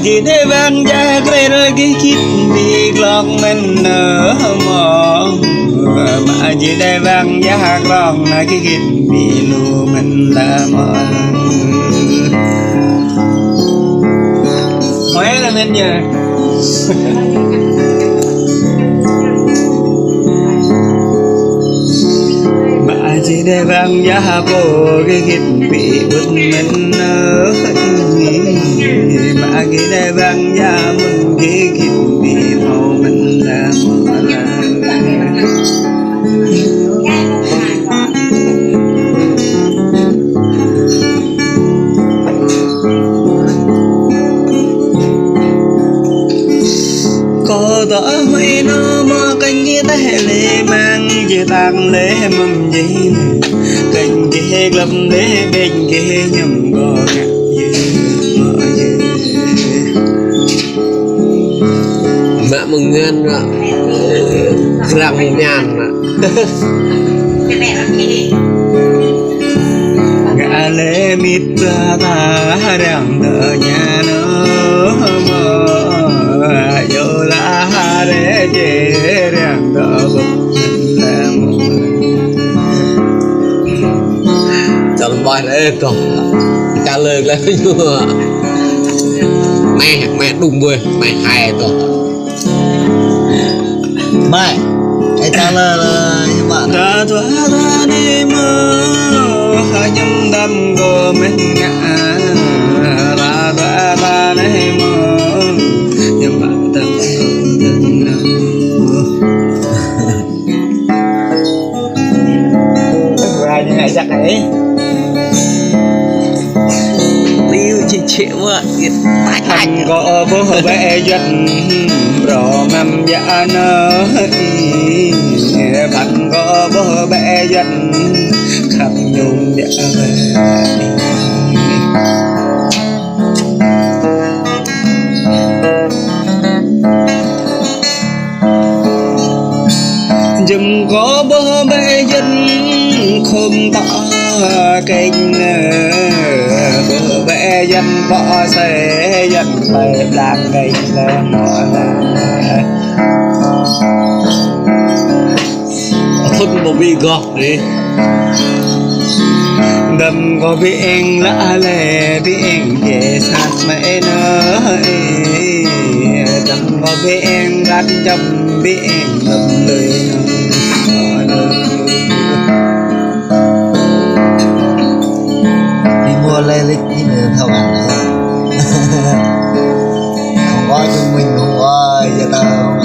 chỉ để ban gia cái cái kít bị lọt mình nở mò mà chỉ để ban gia lọt cái kít bị lù mình là mò khóe là bên giờ mà chỉ để ban gia bộ cái kít bị bứt mình nở mà cái đây vang gia mình cái kịp bị màu mình là mờ là có tỏ mấy nó mà canh như thế lệ mang chỉ tàng lệ mầm gì canh cái lâm lệ bên cái nhầm gò ngặt mẹ mừng ngan ạ răng nhàn ạ gà lê mít ta đang đợi nhà nó mơ vô la để chế đang đợi bụng mình làm chẳng bài đấy còn trả lời là như mẹ đúng rồi mẹ hay rồi mày ai ta là như bạn ta thoa ra đi mơ nhâm đâm của mình ngã ta thoa ra đi mơ nhâm bạn tâm tình ra như ngày chắc ấy liêu chị chịu ạ thành có bố bé dân rõ ngầm dạ nơ thành có bố bé dân khắp nhung dạ về dùm có bố bé dân không tỏ kênh bố bé dân bỏ xe dân phải làm cây lên mọi không một bị gọt đi đầm có biển lạ lệ biển về sát mẹ nỡ đầm có biển gắt trong biển ngầm lưới đi mua lê lịch như người theo bạn này không có chúng mình không có giờ tao không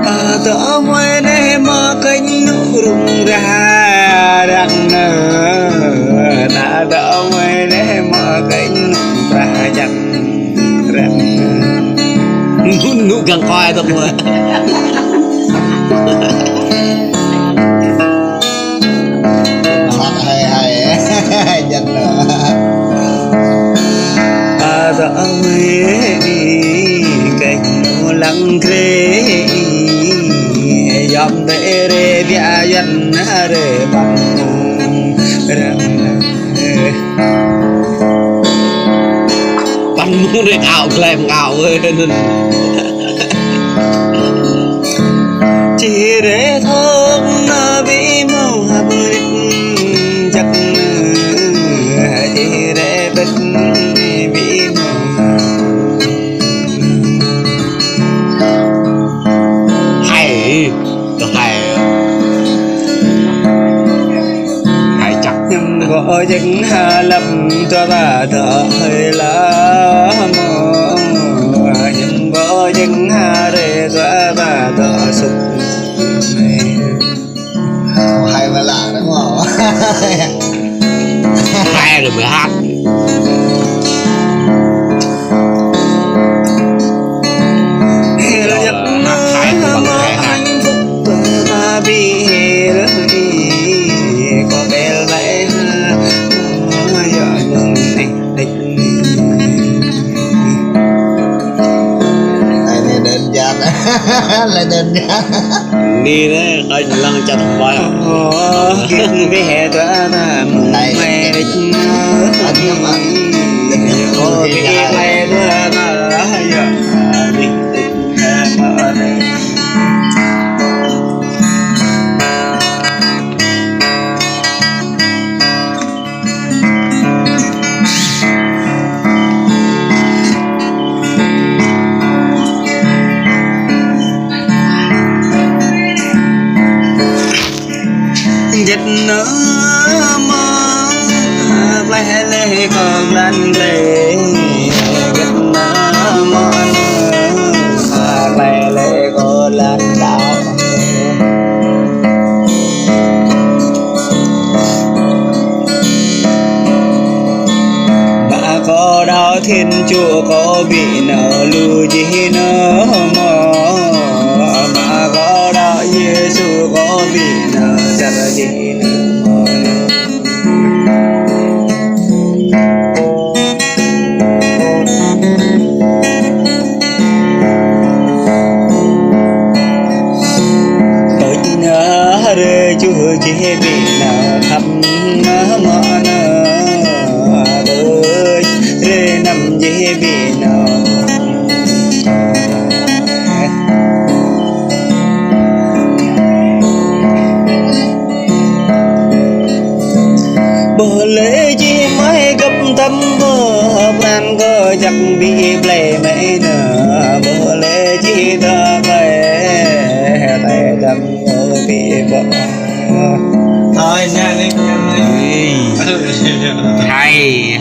có tớ ngoài đây mà cánh nụ rung ra đằng nở ta tớ ngoài đây mà cánh nụ ra chẳng răng nụ càng khoai thật rồi hay dân tớ ngoài đi cánh nụ lăng khê dòng để rê bia dân rê bằng bắn mũ để ảo kèm ảo ơi chỉ để thốt nó bị màu hấp chắc chỉ để bích bị màu hay chắc nhưng gọi những hà lâm cho ta thở hơi lá mơ nhưng gọi những hà để cho ta thở sụp hay mà lạ đúng không hay rồi mới hát hạnh phúc ta bị có bé lại giờ ngừng định này đơn giản là đơn giản đi đấy anh lăng chặt vai kiến bé toa ta mẹ địch có bị mày đưa nó giờ đi mở đây dịch nữa mơ lê lê còn lăn lê dịch nữa mơ lê lê còn lăn đảo đã có đau thiên chúa có bị nợ lưu gì nữa mơ mà có đạo Giêsu có bị nợ chắc gì nữa tôi nhớ đời Chúa chỉ bị nợ khắp mọi nơi tôi nằm chỉ bị nợ bờ lễ chi mới gấp thăm bờ nan cơ chắc bị ple mấy nở bờ lễ chi ta về tay đâm bị bỏ thôi nha đi hay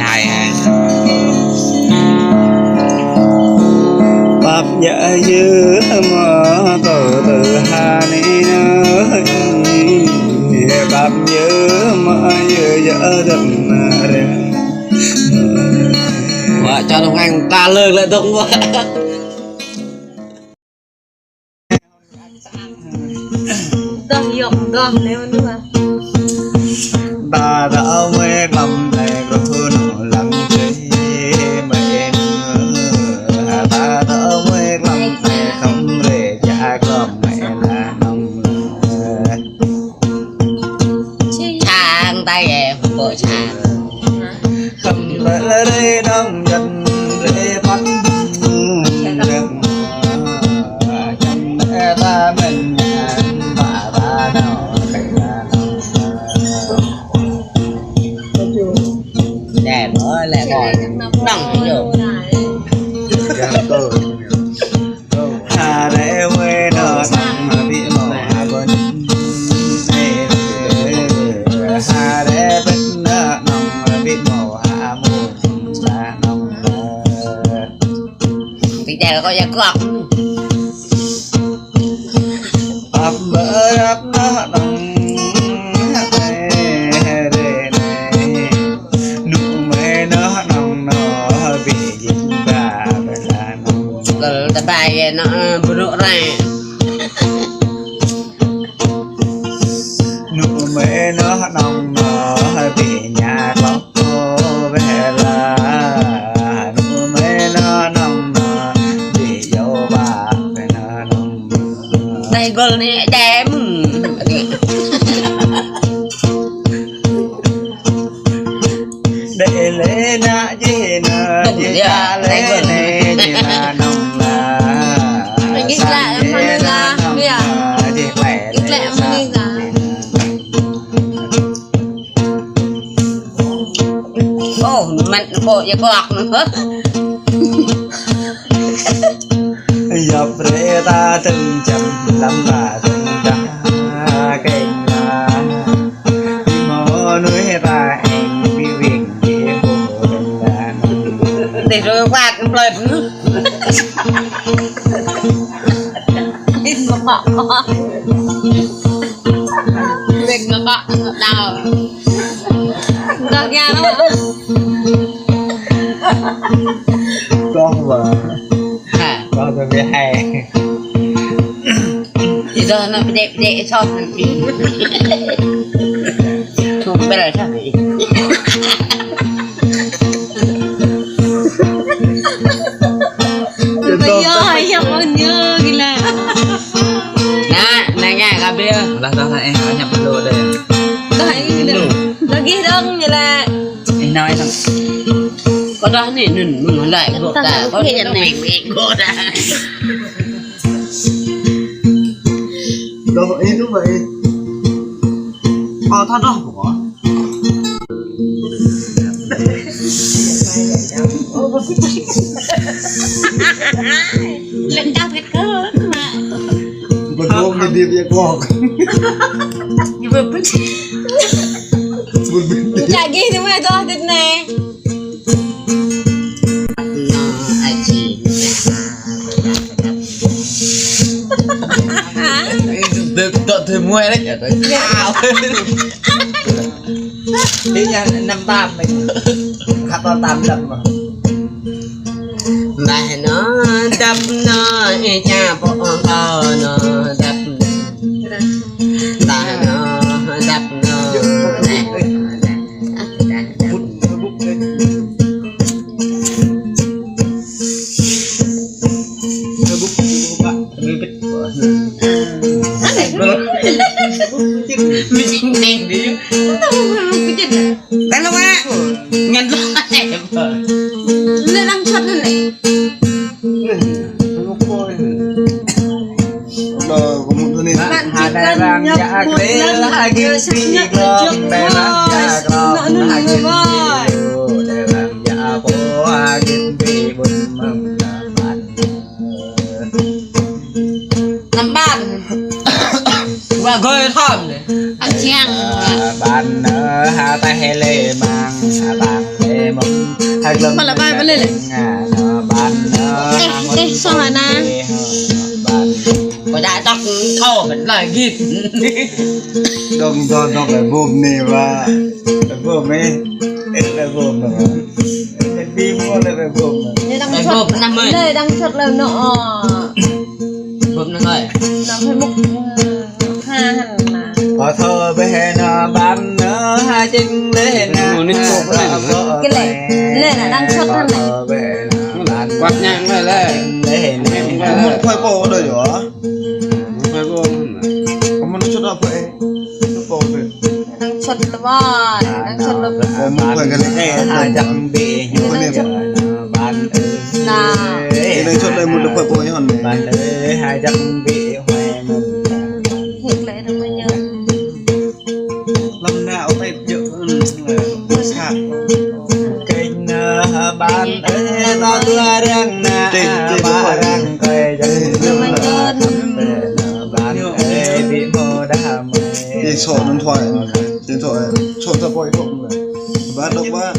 bắp dạ dư mà cầu từ hà ni nơi bắp dư mà dư dỡ đừng ra vợ cho đồng anh ta lương lại đúng quá Đâm dụng đâm nếu nữa ta đã mê lầm này có nụ lặng chơi mẹ nữa ta đã mê lầm này không để cha con mẹ là nông chàng tay em vợ chàng không lẽ đây đông dân để bắt rừng chẳng lẽ ta mình và ta đâu phải là đẹp ơi lại còn nặng nhiều hà để quê nó nằm mà bị mỏ hà bên hà để bên nó nằm mà bị mỏ hà mùa là nằm thì đây có giá cọc ấp bờ ấp nó nằm ta bài nó bự ra nụ mẹ nó nồng nó bị nhà có về là nụ mẹ nó nồng nó bị dâu bà về nó nồng đây gol này đẹp để lễ na gì nè gì ta lễ này gì là nồng là Nghịch lạ em mà đi ra Đi à Nghịch lạ em mà đi ra ô mình bộ giá cọc nữa dọc rễ ta từng chậm lắm và từng đá cây mà mơ núi ta anh bị viện về hồ đừng là để rồi quạt lên Ít mà bọ Việc mà bọ đào Đào nhà nó con vợ à con tôi biết hay thì giờ nó đẹp đẹp cho không biết là sao vậy Bây giờ hay nhập con nhớ gila nè nè nghe gặp bia là sao em nhập lô đây Đấy gila lagi dong như là nói thằng có đó này mình lại Tao bộ cả không có biết thể này. mình cô đã Đâu vậy đúng vậy. thật đâu của lên cao cái cơ mà Mình không đi đi việc quọc. như vừa bứt chả ghi thì mày to thế này ai chỉ được tận thời mua đấy cả tới cao đi nhà năm tam mình hát to tam đậm mà bài nó đập nó cha bộ nó đập bài nó đập nó mình đen đi đánh luôn á ngăn lo em lên đang chốt này Đâu có một thứ này. bạn chỉ hai đại cần rang nhập dạ một kế lần là hai là kim xác phi nhận gom trước đại rang dạ gom nợ hai nợ kim rồi phi đại rang dạ phố hai kim phi bún mầm là bạn năm ban và gơi thòm này ăn chang bạn hà tay lê mang bạn lê mông hai lâm mà là bài vẫn lên này bạn ê xong rồi nè bạn có đại tóc thô vẫn là ghiệt Đông do đông phải bùm nè và bùm ấy là bùm rồi đi mua là phải bùm đây đang Đây, chốt gộp 50. đây đang chốt là nọ bụm nó ơi nó phải mục ha hẳn là có thơ bên bán hai chân lên cái này lên là đang chốt thân này quạt nhang này lên lên có một khoai bò đây hả? Có một chút đâu vậy? Chút bò vậy. đang chốt là bò đang chốt là Có một khoai cái này. hai trăm bị bán là Cái này chút đây một được khoai bò như hòn này. bán ơi hai trăm bị hoài mừng hiện lệ được bao nhiêu năm nào tay chữ sạc kênh bán ơi to tua răng na ba răng cây chân bán ơi bị mô đa mê Đi sổ điện thoại. Điện thoại sổ tập bò không rồi. Và đọc ba.